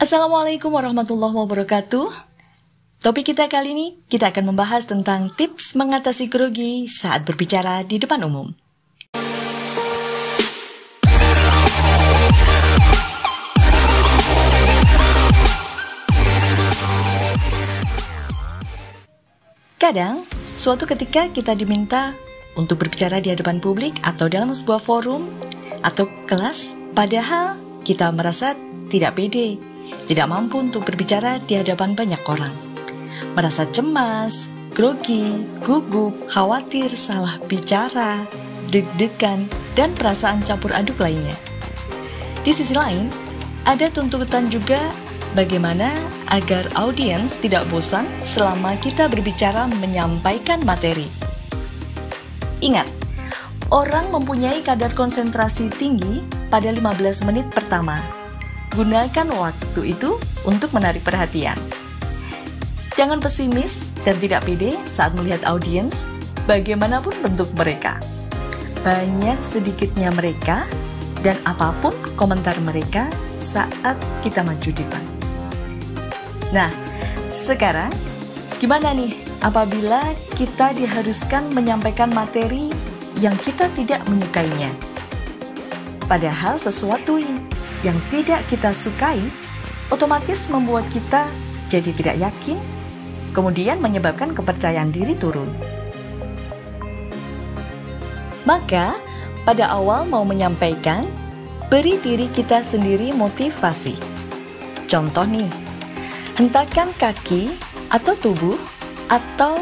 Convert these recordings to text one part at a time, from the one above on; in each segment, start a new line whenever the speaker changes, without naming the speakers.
Assalamualaikum warahmatullahi wabarakatuh. Topik kita kali ini, kita akan membahas tentang tips mengatasi grogi saat berbicara di depan umum. Kadang, suatu ketika kita diminta untuk berbicara di hadapan publik atau dalam sebuah forum atau kelas, padahal kita merasa tidak pede, tidak mampu untuk berbicara di hadapan banyak orang. Merasa cemas, grogi, gugup, khawatir, salah bicara, deg-degan, dan perasaan campur aduk lainnya. Di sisi lain, ada tuntutan juga bagaimana agar audiens tidak bosan selama kita berbicara menyampaikan materi. Ingat, orang mempunyai kadar konsentrasi tinggi pada 15 menit pertama. Gunakan waktu itu untuk menarik perhatian. Jangan pesimis dan tidak pede saat melihat audiens, bagaimanapun bentuk mereka. Banyak sedikitnya mereka dan apapun komentar mereka saat kita maju di depan. Nah, sekarang gimana nih apabila kita diharuskan menyampaikan materi yang kita tidak menyukainya? Padahal sesuatu yang tidak kita sukai otomatis membuat kita jadi tidak yakin, kemudian menyebabkan kepercayaan diri turun. Maka, pada awal mau menyampaikan, beri diri kita sendiri motivasi. Contoh nih, hentakkan kaki atau tubuh atau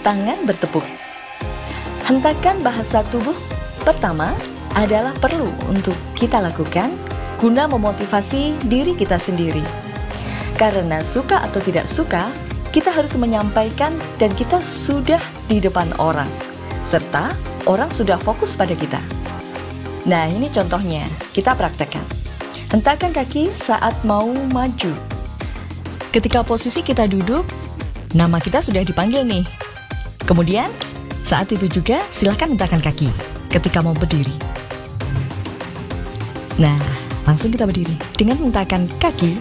tangan bertepuk. Hentakan bahasa tubuh pertama adalah perlu untuk kita lakukan guna memotivasi diri kita sendiri. Karena suka atau tidak suka, kita harus menyampaikan dan kita sudah di depan orang, serta orang sudah fokus pada kita. Nah, ini contohnya, kita praktekkan. Hentakkan kaki saat mau maju. Ketika posisi kita duduk, nama kita sudah dipanggil nih. Kemudian, saat itu juga silakan hentakkan kaki ketika mau berdiri. Nah, langsung kita berdiri. Dengan hentakkan kaki,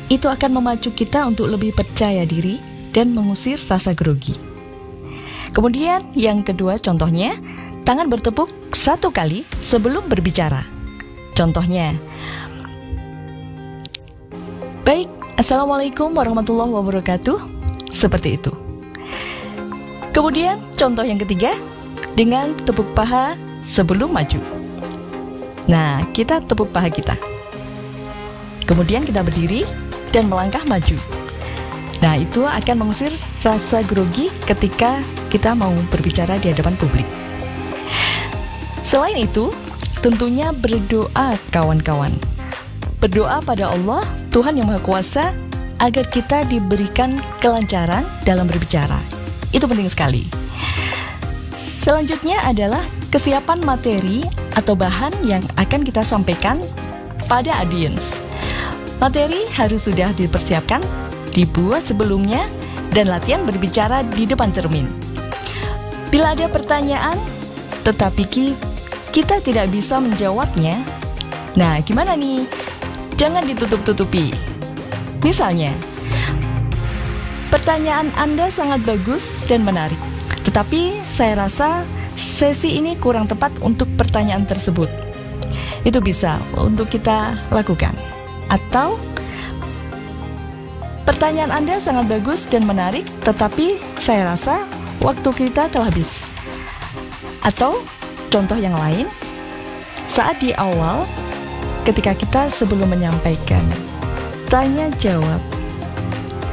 itu akan memacu kita untuk lebih percaya diri dan mengusir rasa grogi. Kemudian yang kedua contohnya, tangan bertepuk 1 kali sebelum berbicara. Contohnya, baik, Assalamualaikum warahmatullahi wabarakatuh. Seperti itu. Kemudian contoh yang ketiga, dengan tepuk paha sebelum maju. Nah, kita tepuk paha kita. Kemudian kita berdiri dan melangkah maju. Nah, itu akan mengusir rasa grogi ketika kita mau berbicara di hadapan publik. Selain itu, tentunya berdoa kawan-kawan. Berdoa pada Allah, Tuhan yang Maha Kuasa, agar kita diberikan kelancaran dalam berbicara. Itu penting sekali. Selanjutnya adalah kesiapan materi atau bahan yang akan kita sampaikan pada audiens. Materi harus sudah dipersiapkan, dibuat sebelumnya, dan latihan berbicara di depan cermin. Bila ada pertanyaan, tetapi kita tidak bisa menjawabnya, nah gimana nih? Jangan ditutup-tutupi. Misalnya, pertanyaan Anda sangat bagus dan menarik, tetapi saya rasa sesi ini kurang tepat untuk pertanyaan tersebut. Itu bisa untuk kita lakukan. Atau pertanyaan Anda sangat bagus dan menarik, tetapi saya rasa waktu kita telah habis. Atau contoh yang lain, saat di awal ketika kita sebelum menyampaikan tanya jawab,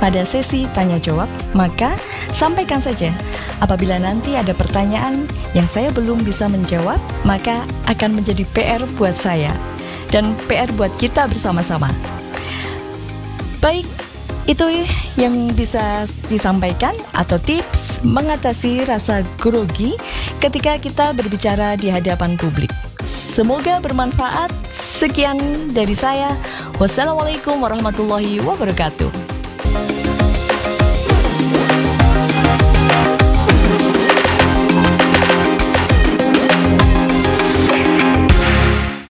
pada sesi tanya jawab, maka sampaikan saja. Apabila nanti ada pertanyaan yang saya belum bisa menjawab, maka akan menjadi PR buat saya dan PR buat kita bersama-sama. Baik, itu yang bisa disampaikan atau tips mengatasi rasa grogi ketika kita berbicara di hadapan publik. Semoga bermanfaat. Sekian dari saya. Wassalamualaikum warahmatullahi wabarakatuh.